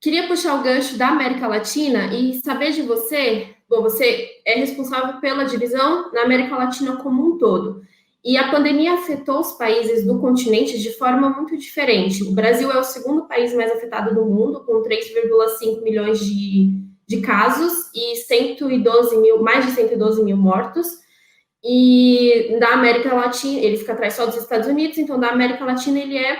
Queria puxar o gancho da América Latina e saber de você. Bom, você é responsável pela divisão na América Latina como um todo. E a pandemia afetou os países do continente de forma muito diferente. O Brasil é o segundo país mais afetado do mundo, com 3,5 milhões de casos e 112 mil, mais de 112 mil mortos. E da América Latina, ele fica atrás só dos Estados Unidos, então da América Latina ele é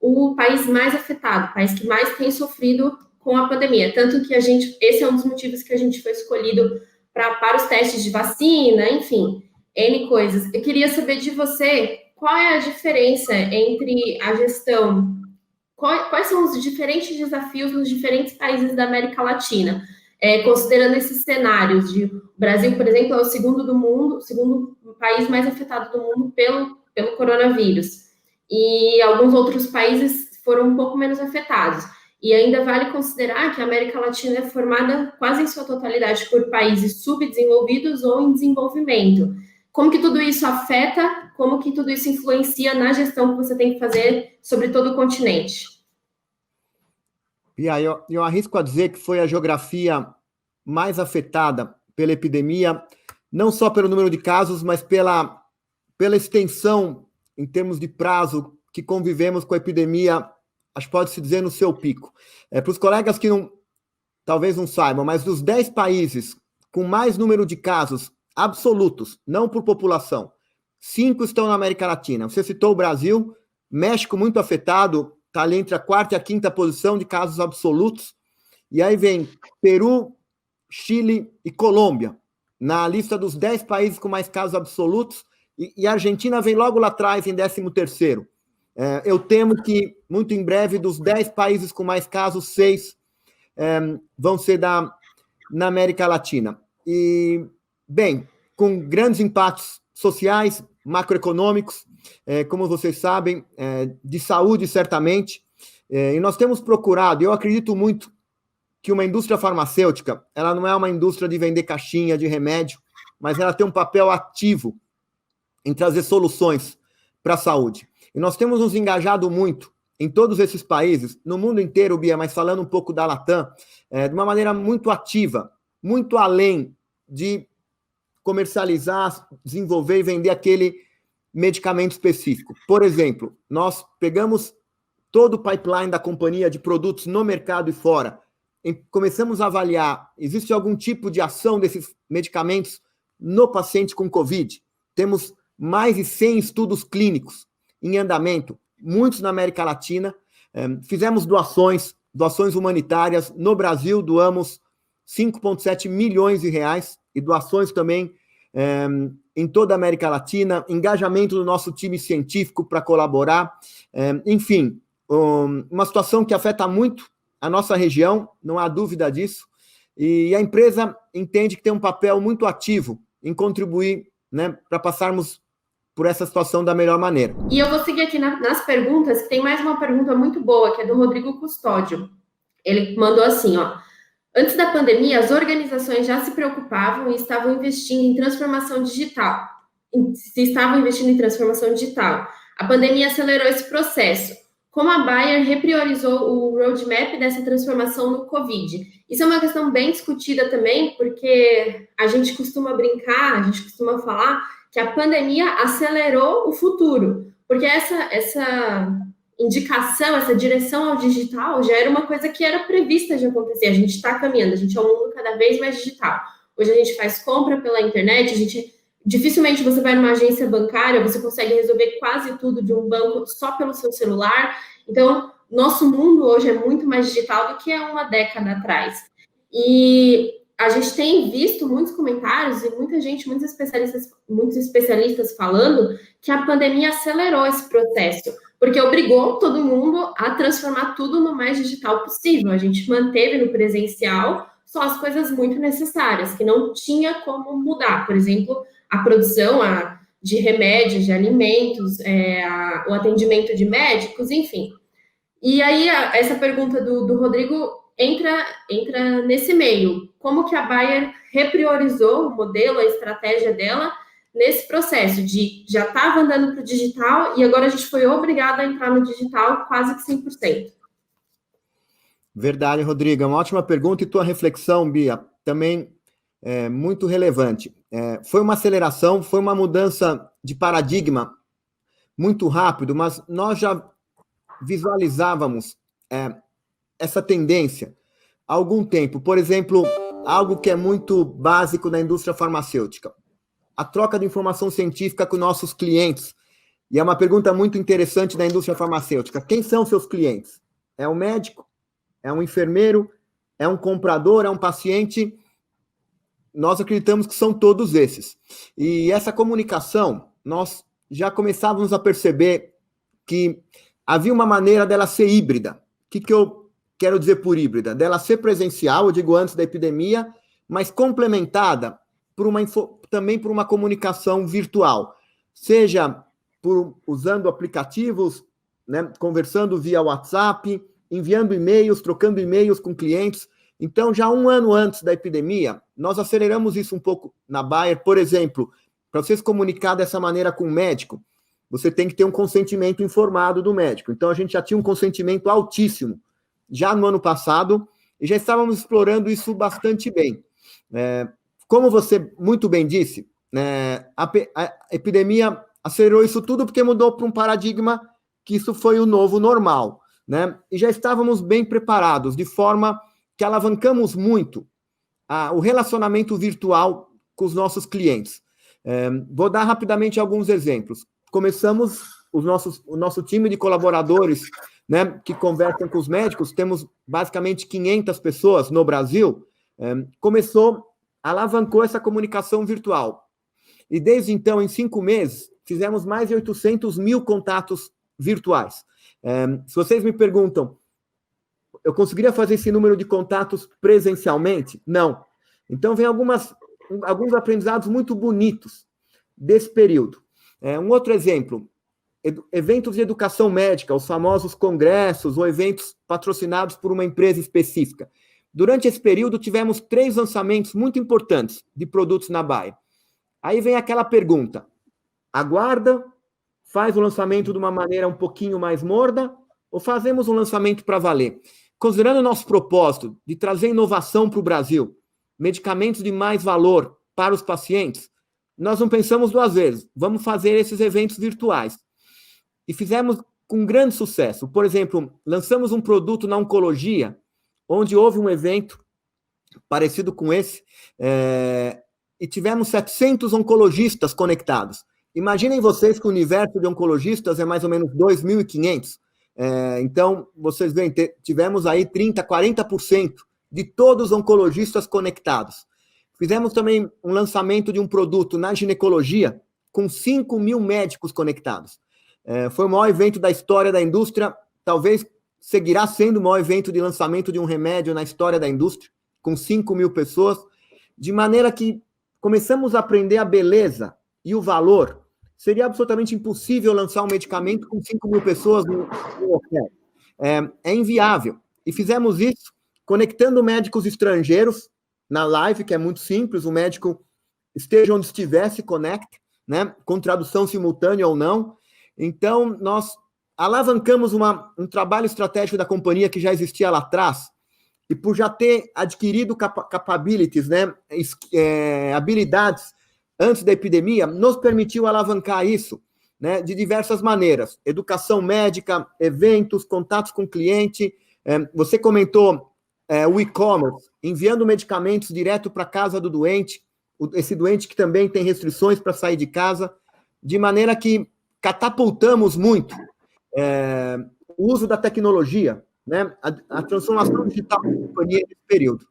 o país mais afetado, o país que mais tem sofrido com a pandemia. Tanto que esse é um dos motivos que a gente foi escolhido para os testes de vacina, enfim, N coisas. Eu queria saber de você qual é a diferença entre a gestão, quais são os diferentes desafios nos diferentes países da América Latina, considerando esses cenários de o Brasil, por exemplo, é o segundo do mundo, o segundo país mais afetado do mundo pelo coronavírus. E alguns outros países foram um pouco menos afetados. E ainda vale considerar que a América Latina é formada quase em sua totalidade por países subdesenvolvidos ou em desenvolvimento. Como que tudo isso afeta, como que tudo isso influencia na gestão que você tem que fazer sobre todo o continente? E aí eu arrisco a dizer que foi a geografia mais afetada pela epidemia, não só pelo número de casos, mas pela extensão em termos de prazo que convivemos com a epidemia, acho que pode-se dizer no seu pico. Para os colegas que talvez não saibam, mas dos 10 países com mais número de casos absolutos, não por população, 5 estão na América Latina. Você citou o Brasil, México muito afetado, está ali entre a quarta e a quinta posição de casos absolutos, e aí vem Peru, Chile e Colômbia, na lista dos 10 países com mais casos absolutos, e a Argentina vem logo lá atrás, em 13º. Eu temo que, muito em breve, dos 10 países com mais casos, 6 vão ser na América Latina. E, bem, com grandes impactos sociais, macroeconômicos, como vocês sabem, de saúde, certamente. E nós temos procurado, eu acredito muito que uma indústria farmacêutica, ela não é uma indústria de vender caixinha de remédio, mas ela tem um papel ativo em trazer soluções para a saúde. E nós temos nos engajado muito em todos esses países, no mundo inteiro, Bia, mas falando um pouco da Latam, de uma maneira muito ativa, muito além de comercializar, desenvolver e vender aquele medicamento específico. Por exemplo, nós pegamos todo o pipeline da companhia de produtos no mercado e fora, e começamos a avaliar, existe algum tipo de ação desses medicamentos no paciente com Covid? Temos mais de 100 estudos clínicos em andamento, muitos na América Latina. Fizemos doações humanitárias. No Brasil, doamos 5,7 milhões de reais, e doações também em toda a América Latina, engajamento do nosso time científico para colaborar. Enfim, uma situação que afeta muito a nossa região, não há dúvida disso, e a empresa entende que tem um papel muito ativo em contribuir, né, para passarmos por essa situação da melhor maneira. E eu vou seguir aqui nas perguntas, que tem mais uma pergunta muito boa, que é do Rodrigo Custódio. Ele mandou assim, ó: antes da pandemia, as organizações já se preocupavam e estavam investindo em transformação digital. A pandemia acelerou esse processo. Como a Bayer repriorizou o roadmap dessa transformação no Covid? Isso é uma questão bem discutida também, porque a gente costuma brincar, a gente costuma falar que a pandemia acelerou o futuro, porque essa indicação, essa direção ao digital já era uma coisa que era prevista de acontecer. A gente está caminhando, a gente é um mundo cada vez mais digital. Hoje a gente faz compra pela internet, dificilmente você vai numa agência bancária, você consegue resolver quase tudo de um banco só pelo seu celular. Então, nosso mundo hoje é muito mais digital do que há uma década atrás. E a gente tem visto muitos comentários e muitos especialistas falando que a pandemia acelerou esse processo, porque obrigou todo mundo a transformar tudo no mais digital possível. A gente manteve no presencial só as coisas muito necessárias, que não tinha como mudar. Por exemplo, a produção de remédios, de alimentos, o atendimento de médicos, enfim. E aí, essa pergunta do Rodrigo entra nesse meio. Como que a Bayer repriorizou o modelo, a estratégia dela, nesse processo de já estava andando para o digital e agora a gente foi obrigado a entrar no digital quase que 100%. Verdade, Rodrigo. É uma ótima pergunta e tua reflexão, Bia, também é muito relevante. Foi uma aceleração, foi uma mudança de paradigma muito rápido, mas nós já visualizávamos essa tendência há algum tempo. Por exemplo, algo que é muito básico na indústria farmacêutica, a troca de informação científica com nossos clientes. E é uma pergunta muito interessante da indústria farmacêutica. Quem são seus clientes? É um médico? É um enfermeiro? É um comprador? É um paciente? Nós acreditamos que são todos esses. E essa comunicação, nós já começávamos a perceber que havia uma maneira dela ser híbrida. O que eu quero dizer por híbrida? Dela ser presencial, eu digo antes da epidemia, mas complementada também por uma comunicação virtual, seja usando aplicativos, né, conversando via WhatsApp, enviando e-mails, trocando e-mails com clientes. Então, já um ano antes da epidemia, nós aceleramos isso um pouco na Bayer. Por exemplo, para você se comunicar dessa maneira com o médico, você tem que ter um consentimento informado do médico. Então, a gente já tinha um consentimento altíssimo já no ano passado e já estávamos explorando isso bastante bem. Como você muito bem disse, a epidemia acelerou isso tudo porque mudou para um paradigma que isso foi o novo normal, né? E já estávamos bem preparados, de forma que alavancamos muito o relacionamento virtual com os nossos clientes. Vou dar rapidamente alguns exemplos. Começamos o nosso time de colaboradores, né, que conversam com os médicos, temos basicamente 500 pessoas no Brasil, alavancou essa comunicação virtual. E desde então, em 5 meses, fizemos mais de 800 mil contatos virtuais. Se vocês me perguntam, eu conseguiria fazer esse número de contatos presencialmente? Não. Então, vem alguns aprendizados muito bonitos desse período. Um outro exemplo, eventos de educação médica, os famosos congressos ou eventos patrocinados por uma empresa específica. Durante esse período, tivemos 3 lançamentos muito importantes de produtos na Bayer. Aí vem aquela pergunta, aguarda, faz o lançamento de uma maneira um pouquinho mais morna, ou fazemos um lançamento para valer? Considerando o nosso propósito de trazer inovação para o Brasil, medicamentos de mais valor para os pacientes, nós não pensamos 2 vezes, vamos fazer esses eventos virtuais. E fizemos com grande sucesso. Por exemplo, lançamos um produto na oncologia, onde houve um evento parecido com esse, e tivemos 700 oncologistas conectados. Imaginem vocês que o universo de oncologistas é mais ou menos 2.500. Então, vocês veem, tivemos aí 30%, 40% de todos os oncologistas conectados. Fizemos também um lançamento de um produto na ginecologia com 5.000 médicos conectados. Foi o maior evento da história da indústria, talvez seguirá sendo o maior evento de lançamento de um remédio na história da indústria, com 5.000 pessoas, de maneira que começamos a aprender a beleza e o valor. Seria absolutamente impossível lançar um medicamento com 5.000 pessoas no hotel. É inviável. E fizemos isso conectando médicos estrangeiros na live, que é muito simples, o médico esteja onde estiver, se conecte, né, com tradução simultânea ou não. Então, nós alavancamos um trabalho estratégico da companhia que já existia lá atrás, e por já ter adquirido capabilities, né, habilidades antes da epidemia, nos permitiu alavancar isso, né, de diversas maneiras. Educação médica, eventos, contatos com o cliente. Você comentou o e-commerce, enviando medicamentos direto para a casa do doente, esse doente que também tem restrições para sair de casa, de maneira que catapultamos muito o uso da tecnologia, né, a transformação digital da companhia nesse período.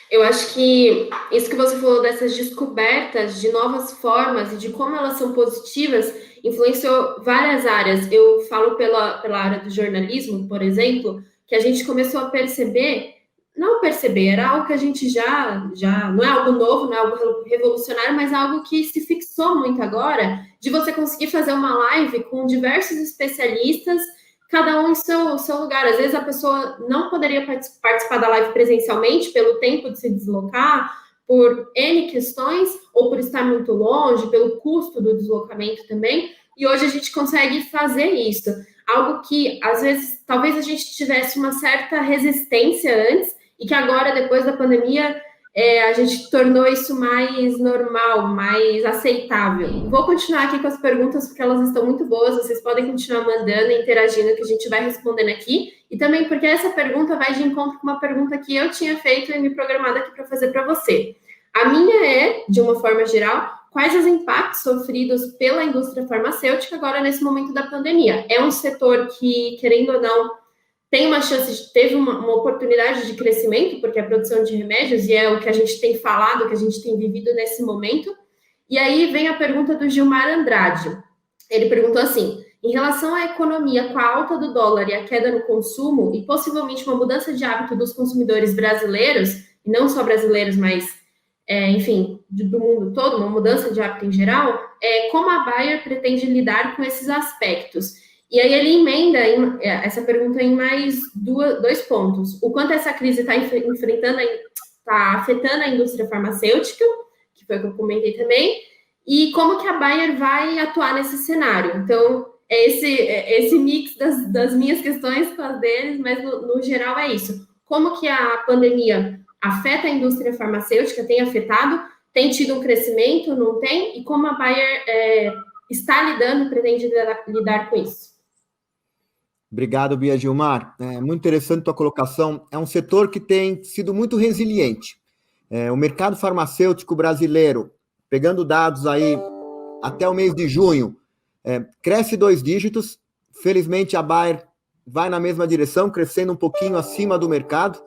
Eu acho que isso que você falou dessas descobertas de novas formas e de como elas são positivas influenciou várias áreas. Eu falo pela área do jornalismo, por exemplo, que a gente começou a perceber, não perceber, era algo que a gente já não é algo novo, não é algo revolucionário, mas algo que se fixou muito agora, de você conseguir fazer uma live com diversos especialistas, cada um em seu lugar. Às vezes a pessoa não poderia participar da live presencialmente pelo tempo de se deslocar, por N questões, ou por estar muito longe, pelo custo do deslocamento também, e hoje a gente consegue fazer isso. algo que, às vezes, talvez a gente tivesse uma certa resistência antes e que agora, depois da pandemia, a gente tornou isso mais normal, mais aceitável. Vou continuar aqui com as perguntas, porque elas estão muito boas, vocês podem continuar mandando e interagindo, que a gente vai respondendo aqui, e também porque essa pergunta vai de encontro com uma pergunta que eu tinha feito e me programado aqui para fazer para você. A minha é, de uma forma geral, quais os impactos sofridos pela indústria farmacêutica agora nesse momento da pandemia? É um setor que, querendo ou não, tem uma chance, teve uma oportunidade de crescimento, porque a produção de remédios, e é o que a gente tem falado, que a gente tem vivido nesse momento. E aí vem a pergunta do Gilmar Andrade. Ele perguntou assim: em relação à economia, com a alta do dólar e a queda no consumo, e possivelmente uma mudança de hábito dos consumidores brasileiros, e não só brasileiros, mas, enfim, do mundo todo, uma mudança de hábito em geral, como a Bayer pretende lidar com esses aspectos? E aí ele emenda essa pergunta em mais dois pontos. O quanto essa crise está afetando a indústria farmacêutica, que foi o que eu comentei também, e como que a Bayer vai atuar nesse cenário. Então, esse mix das minhas questões com as deles, mas no geral é isso. Como que a pandemia afeta a indústria farmacêutica, tem afetado, tem tido um crescimento, não tem? E como a Bayer está lidando, pretende lidar com isso? Obrigado, Bia Gilmar. É muito interessante a tua colocação. É um setor que tem sido muito resiliente. O mercado farmacêutico brasileiro, pegando dados aí até o mês de junho, cresce 2 dígitos. Felizmente, a Bayer vai na mesma direção, crescendo um pouquinho acima do mercado.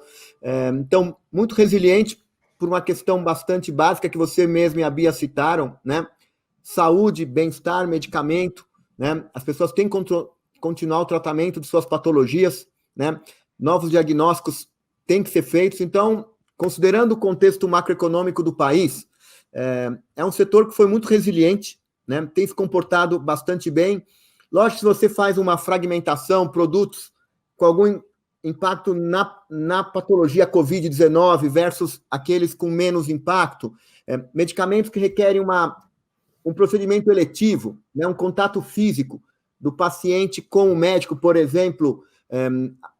Então, muito resiliente por uma questão bastante básica que você mesmo e a Bia citaram, né? Saúde, bem-estar, medicamento, né? As pessoas têm continuar o tratamento de suas patologias, né? Novos diagnósticos têm que ser feitos. Então, considerando o contexto macroeconômico do país, é um setor que foi muito resiliente, né? Tem se comportado bastante bem. Lógico, se você faz uma fragmentação, produtos com algum impacto na patologia COVID-19 versus aqueles com menos impacto, medicamentos que requerem um procedimento eletivo, né? Um contato físico do paciente com o médico, por exemplo,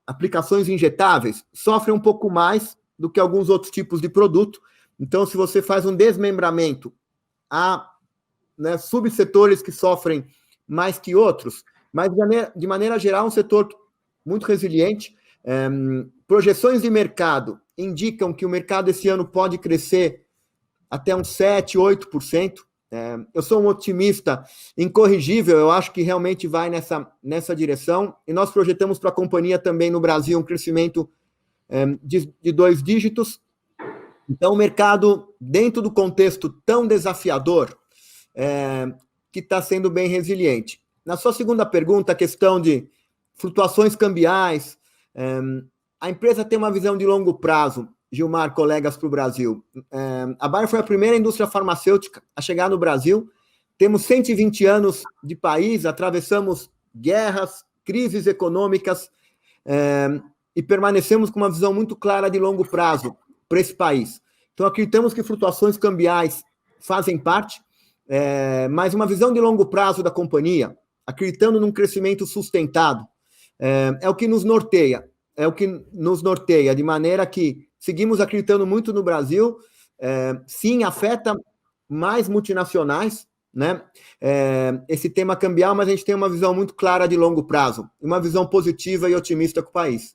aplicações injetáveis, sofrem um pouco mais do que alguns outros tipos de produto. Então, se você faz um desmembramento, há, né, subsetores que sofrem mais que outros, mas de maneira geral, um setor muito resiliente. Projeções de mercado indicam que o mercado esse ano pode crescer até uns 7%, 8%. Eu sou um otimista incorrigível, eu acho que realmente vai nessa direção, e nós projetamos para a companhia também no Brasil um crescimento de 2 dígitos. Então, o mercado, dentro do contexto tão desafiador, que está sendo bem resiliente. Na sua segunda pergunta, a questão de flutuações cambiais, a empresa tem uma visão de longo prazo, Gilmar, colegas para o Brasil. A Bayer foi a primeira indústria farmacêutica a chegar no Brasil. Temos 120 anos de país, atravessamos guerras, crises econômicas, e permanecemos com uma visão muito clara de longo prazo para esse país. Então, acreditamos que flutuações cambiais fazem parte, mas uma visão de longo prazo da companhia, acreditando num crescimento sustentado, é o que nos norteia. De maneira que seguimos acreditando muito no Brasil. Sim, afeta mais multinacionais, né? Esse tema cambial, mas a gente tem uma visão muito clara de longo prazo, uma visão positiva e otimista com o país.